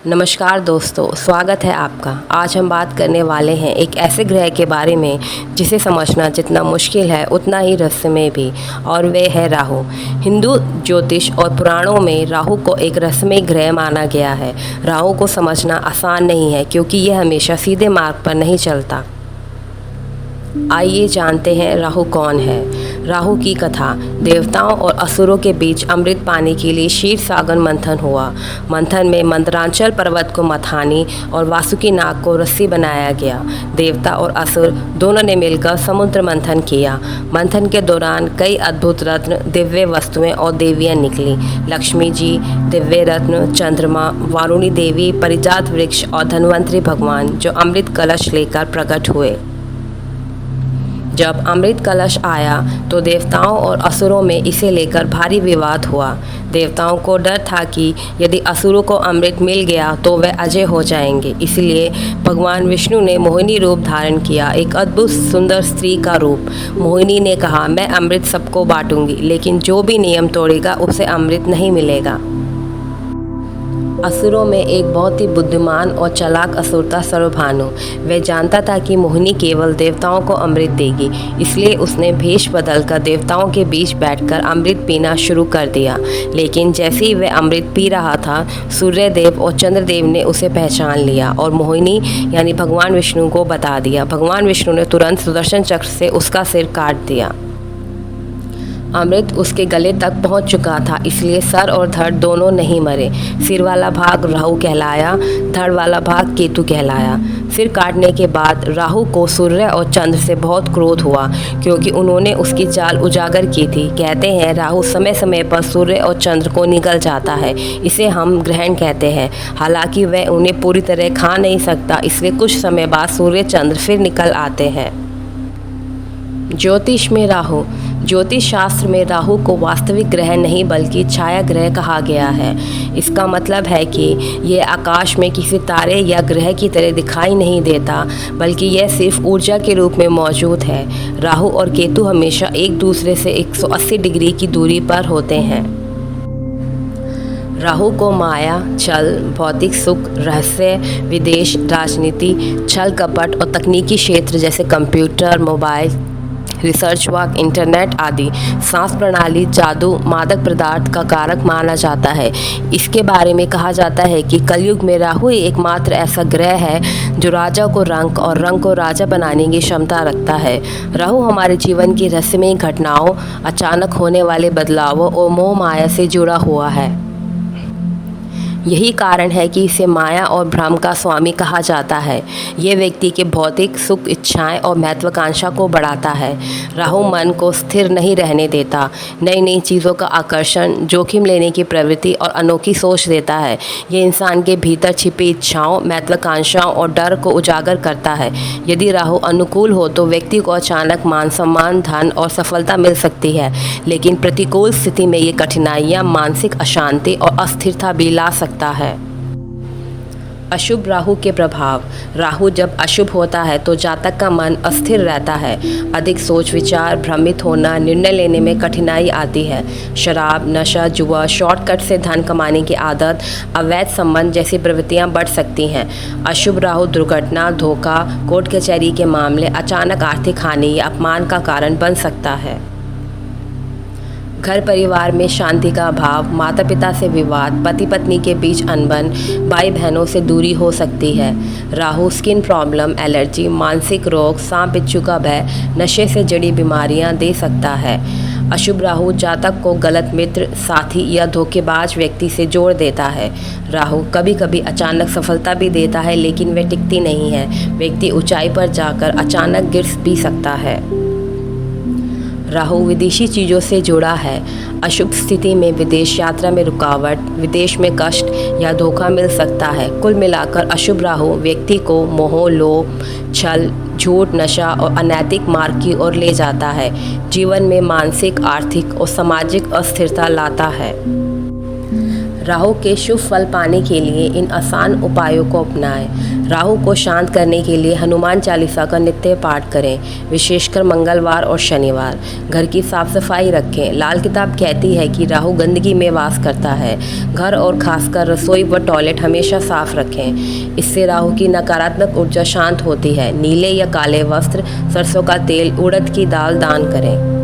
नमस्कार दोस्तों, स्वागत है आपका। आज हम बात करने वाले हैं एक ऐसे ग्रह के बारे में जिसे समझना जितना मुश्किल है उतना ही रहस्यमय भी, और वे है राहु। हिंदू ज्योतिष और पुराणों में राहु को एक रहस्यमय ग्रह माना गया है। राहु को समझना आसान नहीं है क्योंकि यह हमेशा सीधे मार्ग पर नहीं चलता। आइए जानते हैं राहु कौन है। राहु की कथा। देवताओं और असुरों के बीच अमृत पाने के लिए क्षीर सागर मंथन हुआ। मंथन में मंदरांचल पर्वत को मथानी और वासुकी नाग को रस्सी बनाया गया। देवता और असुर दोनों ने मिलकर समुद्र मंथन किया। मंथन के दौरान कई अद्भुत रत्न, दिव्य वस्तुएं और देवियां निकली। लक्ष्मी जी, दिव्य रत्न, चंद्रमा, वारुणी देवी, परिजात वृक्ष और धन्वंतरी भगवान जो अमृत कलश लेकर प्रकट हुए। जब अमृत कलश आया तो देवताओं और असुरों में इसे लेकर भारी विवाद हुआ। देवताओं को डर था कि यदि असुरों को अमृत मिल गया तो वे अजय हो जाएंगे। इसलिए भगवान विष्णु ने मोहिनी रूप धारण किया, एक अद्भुत सुंदर स्त्री का रूप। मोहिनी ने कहा, मैं अमृत सबको बांटूंगी, लेकिन जो भी नियम तोड़ेगा उसे अमृत नहीं मिलेगा। असुरों में एक बहुत ही बुद्धिमान और चालाक असुर था सर्वभानु। वह जानता था कि मोहिनी केवल देवताओं को अमृत देगी, इसलिए उसने भेष बदलकर देवताओं के बीच बैठकर अमृत पीना शुरू कर दिया। लेकिन जैसे ही वह अमृत पी रहा था, सूर्यदेव और चंद्रदेव ने उसे पहचान लिया और मोहिनी यानी भगवान विष्णु को बता दिया। भगवान विष्णु ने तुरंत सुदर्शन चक्र से उसका सिर काट दिया। अमृत उसके गले तक पहुंच चुका था, इसलिए सर और धड़ दोनों नहीं मरे। सिर वाला भाग राहु कहलाया, धड़ वाला भाग केतु कहलाया। सिर काटने के बाद राहु को सूर्य और चंद्र से बहुत क्रोध हुआ क्योंकि उन्होंने उसकी चाल उजागर की थी। कहते हैं राहु समय समय पर सूर्य और चंद्र को निगल जाता है, इसे हम ग्रहण कहते हैं। हालांकि वह उन्हें पूरी तरह खा नहीं सकता, इसलिए कुछ समय बाद सूर्य चंद्र फिर निकल आते हैं। ज्योतिष में राहु। ज्योतिष शास्त्र में राहु को वास्तविक ग्रह नहीं बल्कि छाया ग्रह कहा गया है। इसका मतलब है कि यह आकाश में किसी तारे या ग्रह की तरह दिखाई नहीं देता, बल्कि यह सिर्फ ऊर्जा के रूप में मौजूद है। राहु और केतु हमेशा एक दूसरे से 180 डिग्री की दूरी पर होते हैं। राहु को माया, छल, भौतिक सुख, रहस्य, विदेश, राजनीति, छल कपट और तकनीकी क्षेत्र जैसे computer, mobile, research work, internet आदि, सांस प्रणाली, जादू, मादक पदार्थ का कारक माना जाता है। इसके बारे में कहा जाता है कि कलयुग में राहु ही एकमात्र ऐसा ग्रह है जो राजा को रंक और रंक को राजा बनाने की क्षमता रखता है। राहु हमारे जीवन की रहस्यमय घटनाओं, अचानक होने वाले बदलावों और मोह माया से जुड़ा हुआ है। यही कारण है कि इसे माया और भ्रम का स्वामी कहा जाता है। ये व्यक्ति के भौतिक सुख, इच्छाएं और महत्वाकांक्षा को बढ़ाता है। राहु मन को स्थिर नहीं रहने देता, नई नई चीज़ों का आकर्षण, जोखिम लेने की प्रवृत्ति और अनोखी सोच देता है। ये इंसान के भीतर छिपी इच्छाओं, महत्वाकांक्षाओं और डर को उजागर करता है। यदि राहु अनुकूल हो तो व्यक्ति को अचानक मान सम्मान, धन और सफलता मिल सकती है, लेकिन प्रतिकूल स्थिति में ये कठिनाइयाँ, मानसिक अशांति और अस्थिरता भी ला सकता है। अशुभ राहु के प्रभाव। राहु जब अशुभ होता है तो जातक का मन अस्थिर रहता है, अधिक सोच विचार, भ्रमित होना, निर्णय लेने में कठिनाई आती है। शराब, नशा, जुआ, शॉर्टकट से धन कमाने की आदत, अवैध संबंध जैसी प्रवृत्तियां बढ़ सकती हैं। अशुभ राहु दुर्घटना, धोखा, कोर्ट कचहरी के मामले, अचानक आर्थिक हानि या अपमान का कारण बन सकता है। घर परिवार में शांति का अभाव, माता पिता से विवाद, पति पत्नी के बीच अनबन, भाई बहनों से दूरी हो सकती है। राहु स्किन प्रॉब्लम, एलर्जी, मानसिक रोग, सांप बिच्छू का भय, नशे से जुड़ी बीमारियां दे सकता है। अशुभ राहु जातक को गलत मित्र, साथी या धोखेबाज व्यक्ति से जोड़ देता है। राहु कभी कभी अचानक सफलता भी देता है, लेकिन वह टिकती नहीं है। व्यक्ति ऊंचाई पर जाकर अचानक गिर भी सकता है। राहु विदेशी चीज़ों से जुड़ा है। अशुभ स्थिति में विदेश यात्रा में रुकावट, विदेश में कष्ट या धोखा मिल सकता है। कुल मिलाकर अशुभ राहु व्यक्ति को मोह, लोभ, छल, झूठ, नशा और अनैतिक मार्ग की ओर ले जाता है। जीवन में मानसिक, आर्थिक और सामाजिक अस्थिरता लाता है। राहु के शुभ फल पाने के लिए इन आसान उपायों को अपनाएं। राहु को शांत करने के लिए हनुमान चालीसा का नित्य पाठ करें, विशेषकर मंगलवार और शनिवार। घर की साफ सफाई रखें। लाल किताब कहती है कि राहु गंदगी में वास करता है। घर और खासकर रसोई व टॉयलेट हमेशा साफ रखें। इससे राहु की नकारात्मक ऊर्जा शांत होती है। नीले या काले वस्त्र, सरसों का तेल, उड़द की दाल दान करें।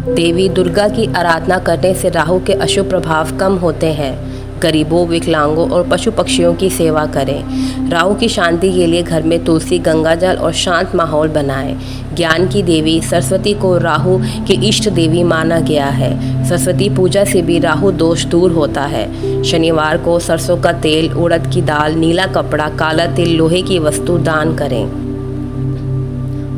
देवी दुर्गा की आराधना करने से राहु के अशुभ प्रभाव कम होते हैं। गरीबों, विकलांगों और पशु पक्षियों की सेवा करें। राहु की शांति के लिए घर में तुलसी, गंगाजल और शांत माहौल बनाएं। ज्ञान की देवी सरस्वती को राहु की इष्ट देवी माना गया है। सरस्वती पूजा से भी राहु दोष दूर होता है। शनिवार को सरसों का तेल, उड़द की दाल, नीला कपड़ा, काला तिल, लोहे की वस्तु दान करें।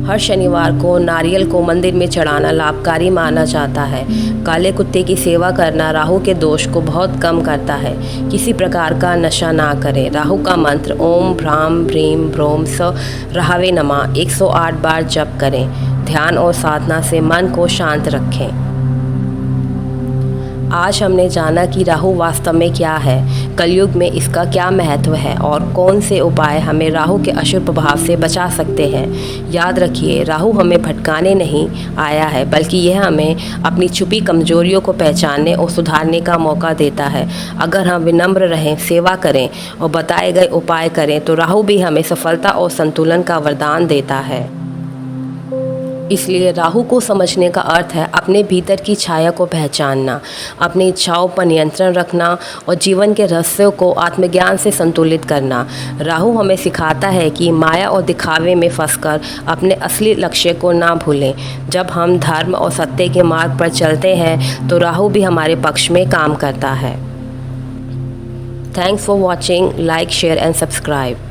हर शनिवार को नारियल को मंदिर में चढ़ाना लाभकारी माना जाता है। काले कुत्ते की सेवा करना राहु के दोष को बहुत कम करता है। किसी प्रकार का नशा ना करें। राहु का मंत्र ओम भ्राम भ्रीम भ्रोम स राहवे नमः 108 बार जप करें। ध्यान और साधना से मन को शांत रखें। आज हमने जाना कि राहु वास्तव में क्या है, कलयुग में इसका क्या महत्व है और कौन से उपाय हमें राहु के अशुभ प्रभाव से बचा सकते हैं। याद रखिए, राहु हमें भटकाने नहीं आया है, बल्कि यह हमें अपनी छुपी कमजोरियों को पहचानने और सुधारने का मौका देता है। अगर हम विनम्र रहें, सेवा करें और बताए गए उपाय करें तो राहु भी हमें सफलता और संतुलन का वरदान देता है। इसलिए राहु को समझने का अर्थ है अपने भीतर की छाया को पहचानना, अपनी इच्छाओं पर नियंत्रण रखना और जीवन के रहस्यों को आत्मज्ञान से संतुलित करना। राहु हमें सिखाता है कि माया और दिखावे में फंसकर अपने असली लक्ष्य को ना भूलें। जब हम धर्म और सत्य के मार्ग पर चलते हैं तो राहु भी हमारे पक्ष में काम करता है। Thanks for watching, like, share and subscribe.